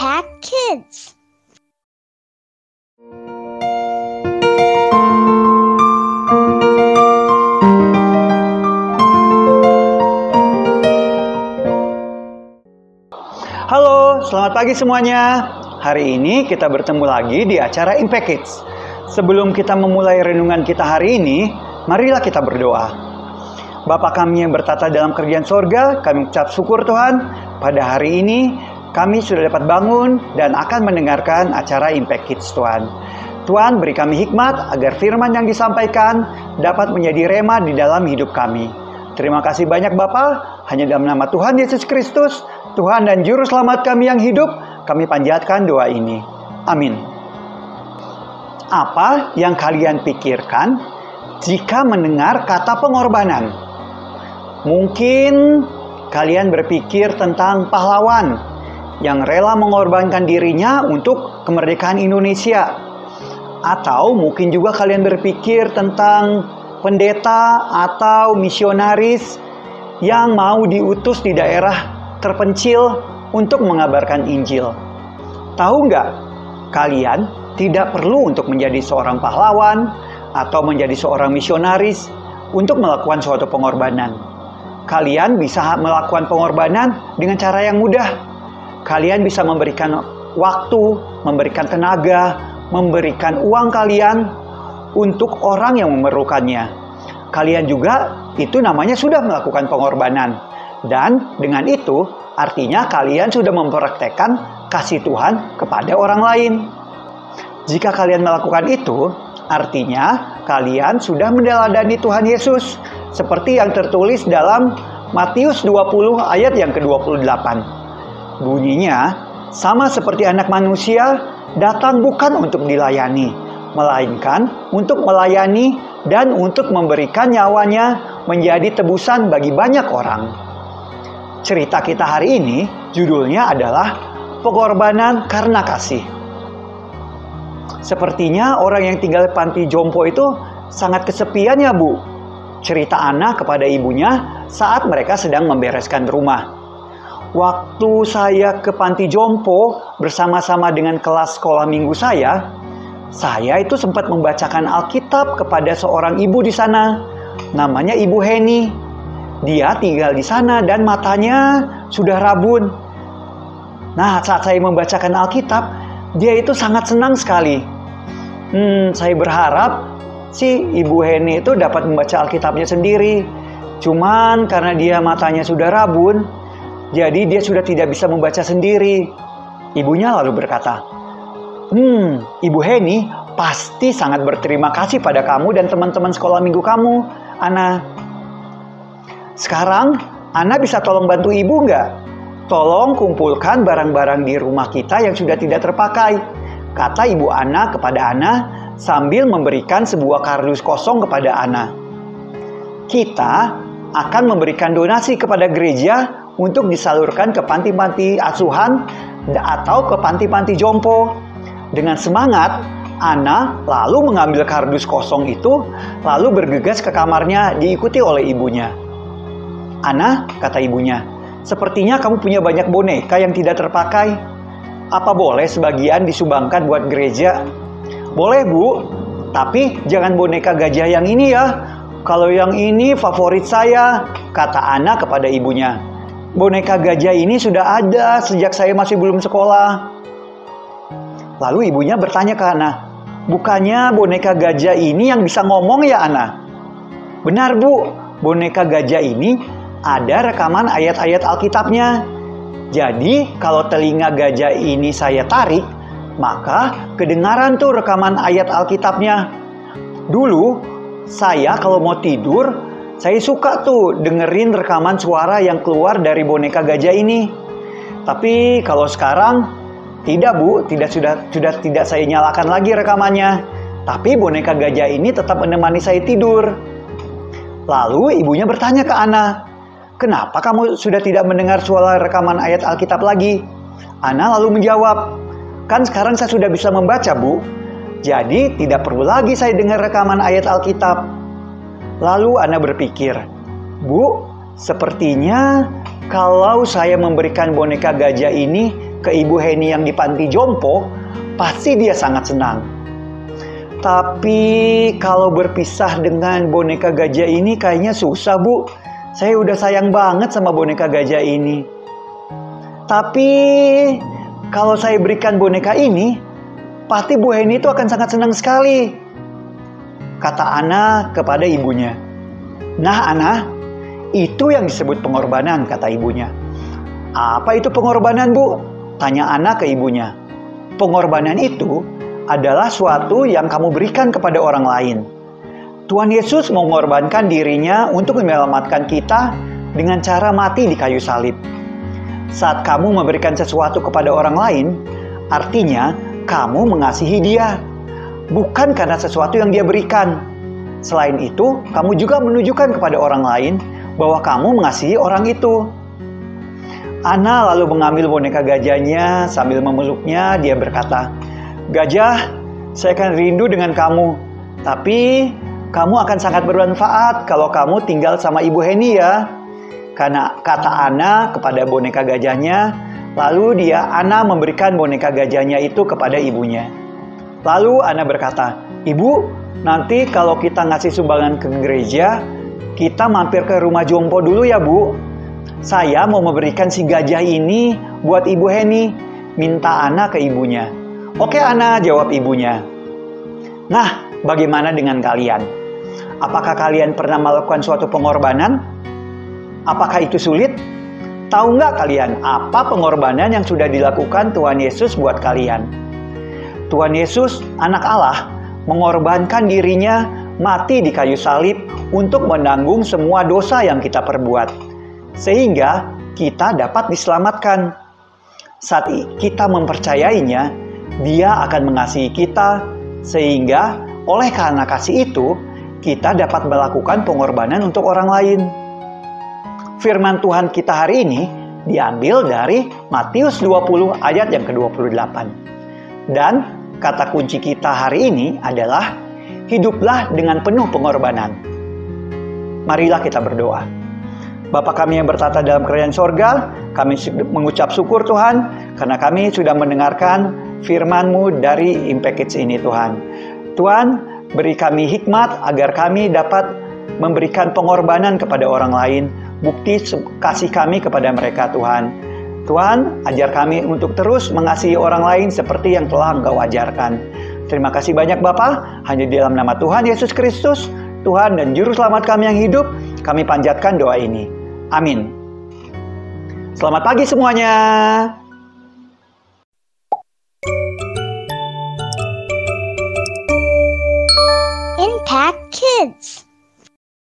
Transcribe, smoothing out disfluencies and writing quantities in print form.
Impact Kids. Halo, selamat pagi semuanya. Hari ini kita bertemu lagi di acara Impact Kids. Sebelum kita memulai renungan kita hari ini, marilah kita berdoa. Bapa kami yang bertata dalam kerajaan sorga, kami ucap syukur Tuhan. Pada hari ini, kami sudah dapat bangun dan akan mendengarkan acara Impact Kids Tuhan. Tuhan beri kami hikmat agar firman yang disampaikan dapat menjadi rema di dalam hidup kami. Terima kasih banyak Bapa, hanya dalam nama Tuhan Yesus Kristus, Tuhan dan Juru Selamat kami yang hidup, kami panjatkan doa ini. Amin. Apa yang kalian pikirkan jika mendengar kata pengorbanan? Mungkin kalian berpikir tentang pahlawan yang rela mengorbankan dirinya untuk kemerdekaan Indonesia. Atau mungkin juga kalian berpikir tentang pendeta atau misionaris yang mau diutus di daerah terpencil untuk mengabarkan Injil. Tahu nggak? Kalian tidak perlu untuk menjadi seorang pahlawan atau menjadi seorang misionaris untuk melakukan suatu pengorbanan. Kalian bisa melakukan pengorbanan dengan cara yang mudah. Kalian bisa memberikan waktu, memberikan tenaga, memberikan uang kalian untuk orang yang memerlukannya. Kalian juga itu namanya sudah melakukan pengorbanan. Dan dengan itu artinya kalian sudah mempraktekkan kasih Tuhan kepada orang lain. Jika kalian melakukan itu, artinya kalian sudah meneladani Tuhan Yesus seperti yang tertulis dalam Matius 20 ayat yang ke-28. Bunyinya, sama seperti anak manusia datang bukan untuk dilayani, melainkan untuk melayani dan untuk memberikan nyawanya menjadi tebusan bagi banyak orang. Cerita kita hari ini judulnya adalah pengorbanan karena kasih. Sepertinya orang yang tinggal di panti jompo itu sangat kesepian ya Bu. Cerita Ana kepada ibunya saat mereka sedang membereskan rumah. Waktu saya ke panti jompo bersama-sama dengan kelas sekolah minggu saya itu sempat membacakan Alkitab kepada seorang ibu di sana. Namanya Ibu Heni. Dia tinggal di sana dan matanya sudah rabun. Nah, saat saya membacakan Alkitab, dia itu sangat senang sekali. Saya berharap si Ibu Heni itu dapat membaca Alkitabnya sendiri. Cuman karena dia matanya sudah rabun, jadi dia sudah tidak bisa membaca sendiri. Ibunya lalu berkata, Ibu Heni pasti sangat berterima kasih pada kamu dan teman-teman sekolah minggu kamu, Ana. Sekarang, Ana bisa tolong bantu ibu nggak? Tolong kumpulkan barang-barang di rumah kita yang sudah tidak terpakai, kata ibu Ana kepada Ana sambil memberikan sebuah kardus kosong kepada Ana. Kita akan memberikan donasi kepada gereja untuk disalurkan ke panti-panti asuhan atau ke panti-panti jompo. Dengan semangat, Ana lalu mengambil kardus kosong itu, lalu bergegas ke kamarnya diikuti oleh ibunya. Ana, kata ibunya, sepertinya kamu punya banyak boneka yang tidak terpakai. Apa boleh sebagian disumbangkan buat gereja? Boleh Bu, tapi jangan boneka gajah yang ini ya. Kalau yang ini favorit saya, kata Ana kepada ibunya. Boneka gajah ini sudah ada sejak saya masih belum sekolah. Lalu ibunya bertanya ke Ana, bukannya boneka gajah ini yang bisa ngomong ya Ana? Benar Bu, boneka gajah ini ada rekaman ayat-ayat Alkitabnya. Jadi kalau telinga gajah ini saya tarik, maka kedengaran tuh rekaman ayat Alkitabnya. Dulu saya kalau mau tidur, saya suka tuh dengerin rekaman suara yang keluar dari boneka gajah ini. Tapi kalau sekarang tidak Bu, sudah tidak saya nyalakan lagi rekamannya. Tapi boneka gajah ini tetap menemani saya tidur. Lalu ibunya bertanya ke Ana, kenapa kamu sudah tidak mendengar suara rekaman ayat Alkitab lagi? Ana lalu menjawab, kan sekarang saya sudah bisa membaca Bu. Jadi tidak perlu lagi saya dengar rekaman ayat Alkitab. Lalu Ana berpikir, Bu, sepertinya kalau saya memberikan boneka gajah ini ke Ibu Heni yang di panti jompo, pasti dia sangat senang. Tapi kalau berpisah dengan boneka gajah ini kayaknya susah, Bu. Saya udah sayang banget sama boneka gajah ini. Tapi kalau saya berikan boneka ini, pasti Bu Heni itu akan sangat senang sekali, kata Ana kepada ibunya. Nah, Ana, itu yang disebut pengorbanan, kata ibunya. Apa itu pengorbanan, Bu? Tanya Ana ke ibunya. Pengorbanan itu adalah suatu yang kamu berikan kepada orang lain. Tuhan Yesus mengorbankan dirinya untuk menyelamatkan kita dengan cara mati di kayu salib. Saat kamu memberikan sesuatu kepada orang lain, artinya kamu mengasihi dia, bukan karena sesuatu yang dia berikan. Selain itu, kamu juga menunjukkan kepada orang lain bahwa kamu mengasihi orang itu. Ana lalu mengambil boneka gajahnya sambil memeluknya. Dia berkata, "Gajah, saya akan rindu dengan kamu. Tapi kamu akan sangat bermanfaat kalau kamu tinggal sama Ibu Heni ya." Karena kata Ana kepada boneka gajahnya. Lalu Ana memberikan boneka gajahnya itu kepada ibunya. Lalu Ana berkata, "Ibu, nanti kalau kita ngasih sumbangan ke gereja, kita mampir ke rumah jompo dulu ya, Bu. Saya mau memberikan si gajah ini buat Ibu Heni," minta Ana ke ibunya. "Oke, Ana," jawab ibunya. Nah, bagaimana dengan kalian? Apakah kalian pernah melakukan suatu pengorbanan? Apakah itu sulit? Tahu nggak kalian apa pengorbanan yang sudah dilakukan Tuhan Yesus buat kalian? Tuhan Yesus, anak Allah, mengorbankan dirinya mati di kayu salib untuk menanggung semua dosa yang kita perbuat, sehingga kita dapat diselamatkan. Saat kita mempercayainya, Dia akan mengasihi kita, sehingga oleh karena kasih itu, kita dapat melakukan pengorbanan untuk orang lain. Firman Tuhan kita hari ini diambil dari Matius 20 ayat yang ke-28. Dan kata kunci kita hari ini adalah hiduplah dengan penuh pengorbanan. Marilah kita berdoa. Bapa kami yang bertata dalam kerajaan sorga, kami mengucap syukur Tuhan, karena kami sudah mendengarkan firman-Mu dari Impact Kids ini Tuhan. Tuhan, beri kami hikmat agar kami dapat memberikan pengorbanan kepada orang lain, bukti kasih kami kepada mereka Tuhan. Tuhan, ajar kami untuk terus mengasihi orang lain seperti yang telah Engkau ajarkan. Terima kasih banyak Bapa, hanya di dalam nama Tuhan Yesus Kristus, Tuhan dan Juru Selamat kami yang hidup, kami panjatkan doa ini. Amin. Selamat pagi semuanya. Impact Kids.